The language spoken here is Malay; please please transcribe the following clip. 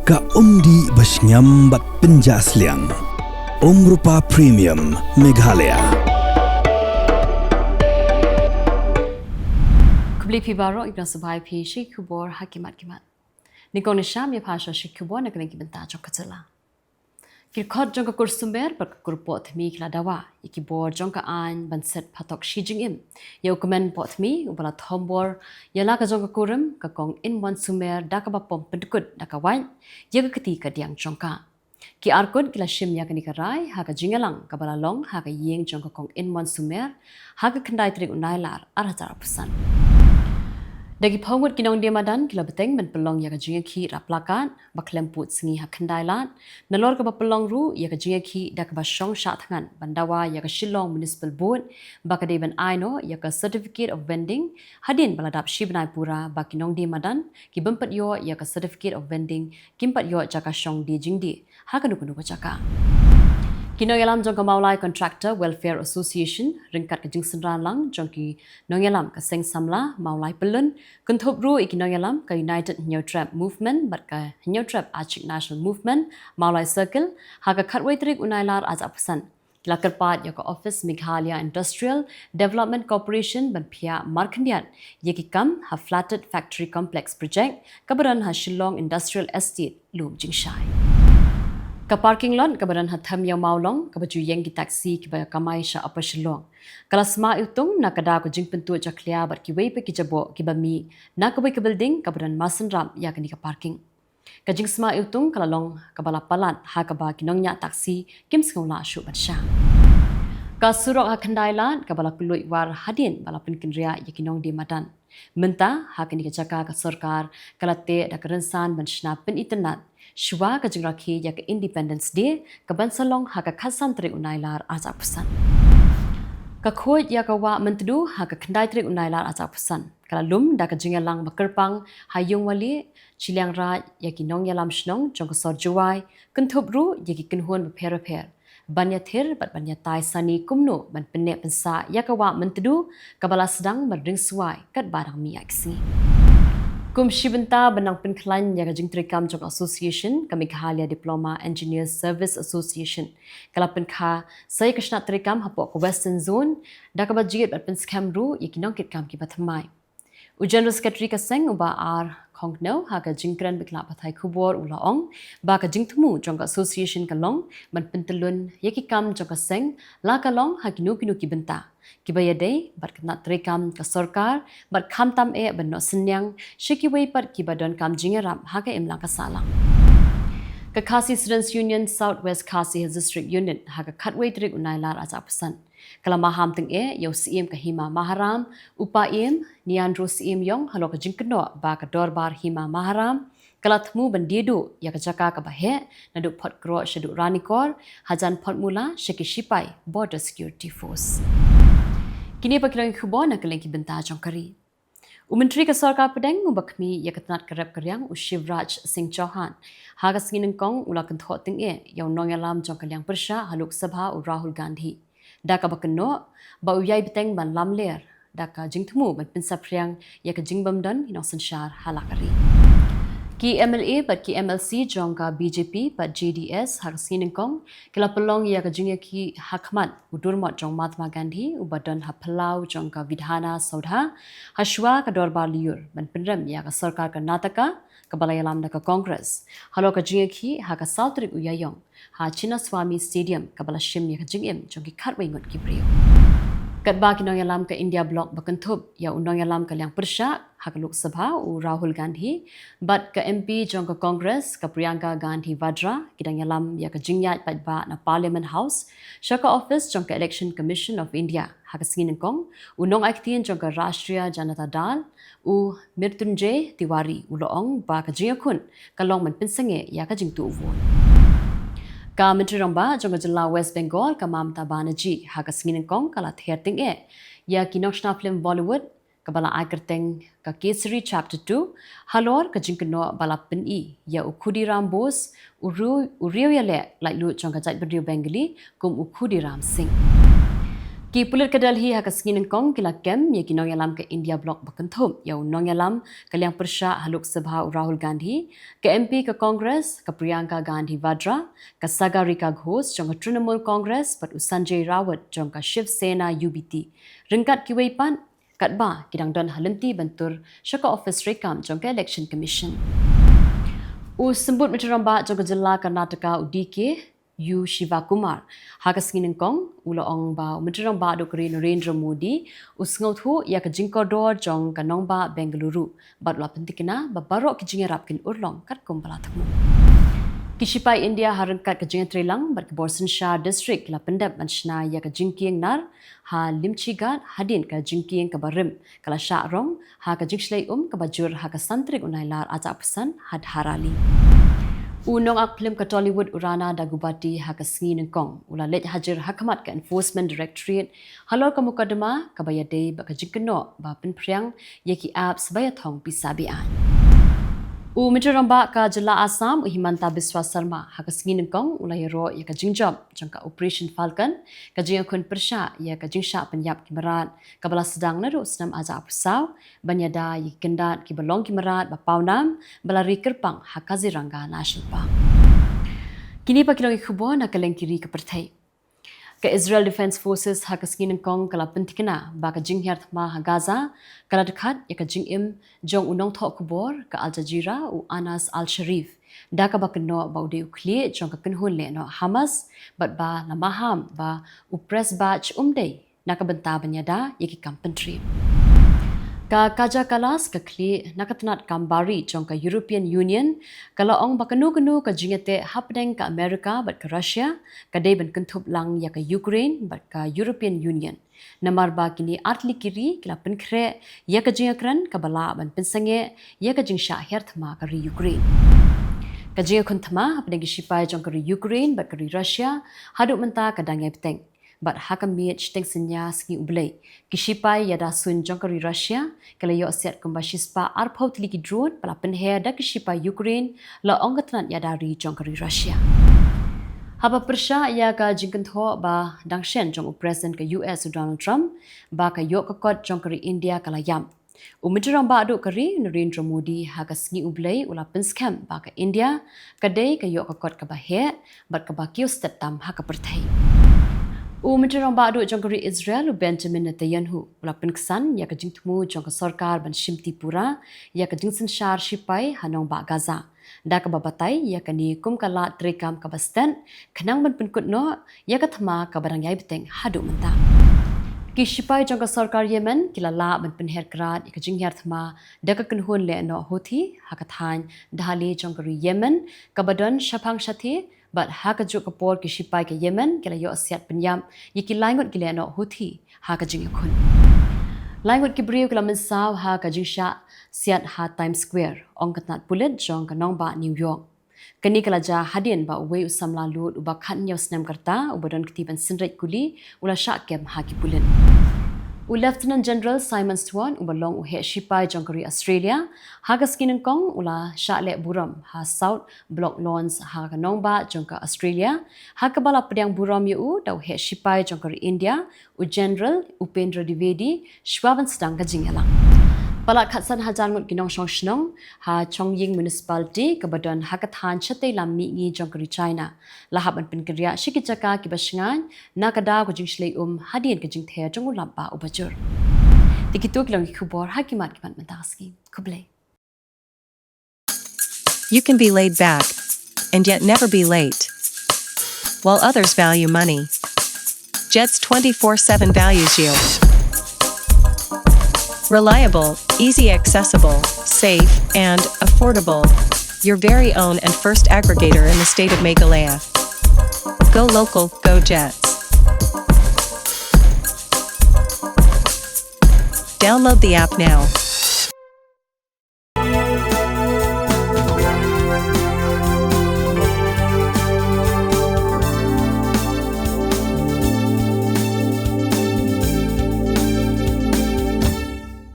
Ka umdi basnyam bat penjasliang. Rupa Premium Meghalaya. Kubli pibaro ibna sabai pi shi Khubor hakimat kimat. Nikon sham ya pasha shi Khubor na kena kibenta jong kacela. Kirkot jong ka kursumber ber kurpot mi kla dawa iki bor jong ka an banset patok shi jing im. Ya ukumen pot mi ubala thombor yala ka jong ka kurum ka kong in one sumer da ka bapom pendukut da ka wan ya ka keti ka diang jong ka. Ki arkod kila shim ya kani karai ha ka jingalang ka balalong ha ka yeng jong ka kong in one sumer ha ka kendai Tarik Nailar arhajar pesan. Dagi pawut kinong dia madan kila beteng men pelong ya ka jinga ki raplakan baklem put sengi ha kendailan nalor ka ba pelong ru ya ka jinga ki da ka ba shong sha thangan bandawa ya ka Shillong municipal board ba ka deban aino ya ka certificate of vending hadin baladap shibnai pura ba kinong dia madan ki bempat yo ya ka certificate of vending kimpat yo jaka shong di jingdi ha ka nukunu jaka Kinongalam jong ka maulai contractor welfare association ringkat ka jingsen ran lang jong ki nongalam ka seng samla maulai pelun kunthop ru ikinongalam ka united new trap movement bat ka new trap archik national movement maulai circle ha ka khatwai Tarik Nailar az apsan kila kerpat ya ka office Meghalaya industrial development corporation ban phia markhandian yeki kam ha flatted factory complex project kabaran ha Shillong industrial estate lum jingshai Ka parking lot kabaran hatham yang maulong kabaju yang ki taxi ki ba kamai sha apa Shillong kala sma utung na kada ko jing pentu jaklia bat ki wei pe ki jabo ki ba mi na ka ka building kabaran masan ram ya kani ka parking ka jing sma utung kala long kabala palat ha ka ba ki nong nya taxi kim sngla shu bat sha ka surok ha khandailan kabala kuloi war hadin bala pinkin ria yakinong di madan menta ha kani ka jaka ka sarkar kalate da karansan ban shna pin internet Shwa ka jingrakhi ya ka Independence Day ka bansalong ha ka khasan Tarik Nailar azak pesan. Ka khoj ya ka wa mentdu ha ka khandai Tarik Nailar azak pesan. Kala lum da ka jingalang makerpang ha yung wali chiliang ra ya ki nong yalam shnong jong ka sor juwai kunthop ru ya ki kunhon per. Banya thir bat banya tai sani kumno ban penne pensa ya ka wa mentdu ka bala sedang berding suai kat barang mi aksi. Kum Shibenta benang penklan yang jing trikam jong association kami Meghalaya Diploma Engineers Service Association kala penkha saya kashna trikam hapo ko western zone da ka bajit bat pen scam ru yakinong kit kam ki bathamai u general secretary ka seng uba ar khongno ha ka jingkran bikla Pyrthei Khubor ulaong ba ka jingthmu jong association ka long man pentelun yakikam jong ka seng la ka long ha kinu ki benta Kibayade bat kena trikam ke sarkar bat kham tam ban no senyang shikiwei pat kibadon kam jingaram haga imlang ka salang ka Khasi Students Union Southwest Khasi District Unit haga khatwei Tarik Nailar azapasan kala maham teng yo CM ka hima maharam upa em niandro CM yong halo ka jingkno ba ka dorbar hima maharam kala thmu ban diedu ya ka jaka ka bahe nadu phot kro shedu ranikor hajan phot mula shiki shipai border security force Kini pakilang Khubor na Kylleng ki benta jongkari. Menteri ka sarkar pedeng ubakmi ya katnat karep karyang Shivraj Singh Chauhan. Haga singin kong ula kentho ting yaw nongalam jongkalyang persha haluk sabha u Rahul Gandhi. Daka bakno ba uyai beteng ban lamler daka jingthmu ban pinsapriang ya ka jingbam dan inosan shar halakari. Ki MLA pat ki MLC jongka BJP pat JDS hak sinin kong kila pelong ya ka jingya ki hakmat udurmot jong Mahatma Gandhi ubadan ha Palau jongka Vidhana Saudha hashwa ka dorbar liur ban penrem ya ka sarkar Karnataka ka balayalam da ka Congress halo ka jingya ki ha ka South Tarik uyayong ha Chinnaswamy Stadium ka balashim ya ka jingim jongki khatwai ngot ki priyo Kadba kinong yalam ka India block bakanthub ya unong yalam ka liang persha hak Lok Sabha u Rahul Gandhi bat ka MP jong ka Congress ka Priyanka Gandhi Vadra kidang yalam ya ka jingyat patba na Parliament House shaka office jong ka Election Commission of India hak singin kong unong aktin jong ka Rashtriya Janata Dal u Mrityunjay Tiwari uloong ba ka jingakun kalong man pinsange ya ka jingtu vote Ka Menteri Ramba jong Jylla West Bengal ka Mamata Banerjee ha ka singin kong kala therting ya ki national film Bollywood ka bala aikerteng ka Kesari chapter 2 halor ka jingkno bala pin ya Khudiram Bose uriyo yale like lu jong ka jait Bengali kum Khudiram Singh Ki pulit ke Delhi ha kasngin kong kila kem ye ki nong yalam ke India block bakenthum ya nong yalam Kylleng Persha haluk sabha Rahul Gandhi ke MP ke Congress ke Priyanka Gandhi Vadra ke Sagarika Ghosh jong ke Trinamool Congress pat Sanjay Rawat jong ke Shiv Sena UBT ringkat ki weipan kat ba kidang don halenti bentur syaka office rekam jong ke Election Commission sembut meteramba jong ke Jylla Karnataka UDK U Shiva Kumar hagasngin kong ulaong ba meterang ba do kri Narendra Modi usngothu ya ka jingkodor jong kanong ba Bengaluru batla pentikina ba barok ki jingerap kin urlong kat kumpala thakmu Kishipai India harangkat ke jingetrilang bat ke Borsenshire district la pendap manchna ya ka jingkieng nar ha limchigat hadin ka jingkieng ka barim kala sharong ha ka jingslei ka bajur ha ka santrik Nailar aja pesan had harali Unong aklim ke Tollywood urana dagubati hakasngin kong ula let hajar hakamat ke Enforcement Directorate halor ke mukadama ke bayade ba ke jingkeno ba penpriang yaki apps bayathong pisabian meteramba ka Jylla Assam Himanta Biswa Sarma hakasngin kong ula yero ya ka jingjob jangka Operation Falcon ka jingakun persha ya ka jingsha penyap kimerat ka bala sedang naru senam aja apusau banyada yi kendat ki balong kimerat ba paunam bala rikerpang hakaziranga National Park kini pa kilong Khubor na Kylleng kiri ke Pyrthei ke Israel Defense Forces hakasngin kong kala pentikna ba ka jinghyar thma ha Gaza kala dekat ya ka jingim jong unong thok Khubor ka Al Jazeera u Anas Al Sharif da ka ba kno ba ude ukli jong ka kinhun le no Hamas bat ba na maham ba u press batch umde na ka benta banyada yaki company ka kaja kalas ka kli nakatnat kambari jong ka European Union kala ong bakanu-kanu ka jingete hapdeng ka America bat ka Russia ka deben kentup lang ya ka Ukraine bat ka European Union namar ba kini atli kiri kila penkre ya ka jingakran ka bala ban pensange ya ka jingsha herthma ka ri Ukraine ka jingakun thma hapdeng ki sipai jong ka ri Ukraine bat ka ri Russia haduk menta ka dangai peteng bat hakamit steng senya ski ublei kishipai yada sun jongkari Russia kala yo set kumbashispa arphaut liki drone pala penhe da kishipai Ukraine la ongatnan yada ri jongkari Russia haba persha ya ka jingkentho ba dangshen jong president ka US Donald Trump ba ka yo ka kot jongkari India kala yam Umidrang ba adu kari Narendra Modi ha ka sngi ublei ula penskam ba ka India kadai ka yo ka kot ka ba he bat ka ba kios tetam ha ka Pyrthei meterang ba adu jongkari Israel Benjamin Netanyahu ula penksan ya ka jingtmu jong ka sarkar ban shimti pura ya ka jingsen shar shipai hanong ba Gaza da ka babatai ya ka ni kum kala trekam ka basten khanang ban penkut no ya ka thma ka barang yai beteng hadu menta ki shipai jong ka sarkar Yemen kilala ban penher krat ya ka jinghyar thma da ka kunhun le no hothi hakathan dahali jongkari Yemen ka badan shapang shathi but ha ka juk kapor ki sipai ke Yemen kala yo asiat penyam yiki langut gile no huthi ha ka jing khun langut ki briu kala men saw ha ka jingsha siat ha Times Square ong katnat pulit jong ka nong ba New York kani kala ja hadin ba we usamla lut uba khan nyaw snam karta ubadon kitiban sinrait kuli ula sha kem ha ki pulit Lieutenant General Simon Swan ubalong uhe sipai jongkari Australia hagaskin kong ula shale buram ha South Block Lawns ha kanongba jongka Australia hakabala pedang buram yu dau he sipai jongkari India u General Upendra Dwivedi shwaban sedang kajingalang Pala khatsan hajan mut ginong shongshnong ha Chongying municipality kabadan hakathan chate lammi ngi jongkari China lahaban pinkriya shikijaka kibasngan nakada ko jingshlei hadien ke jingthe jongu lampa ubajur tikitu kilong Khubor hakimat kimat mentaski kublei You can be laid back and yet never be late. While others value money, Jet's 24/7 values you. Reliable, easy accessible, safe, and affordable. Your very own and first aggregator in the state of Meghalaya. Go local, go Jets. Download the app now.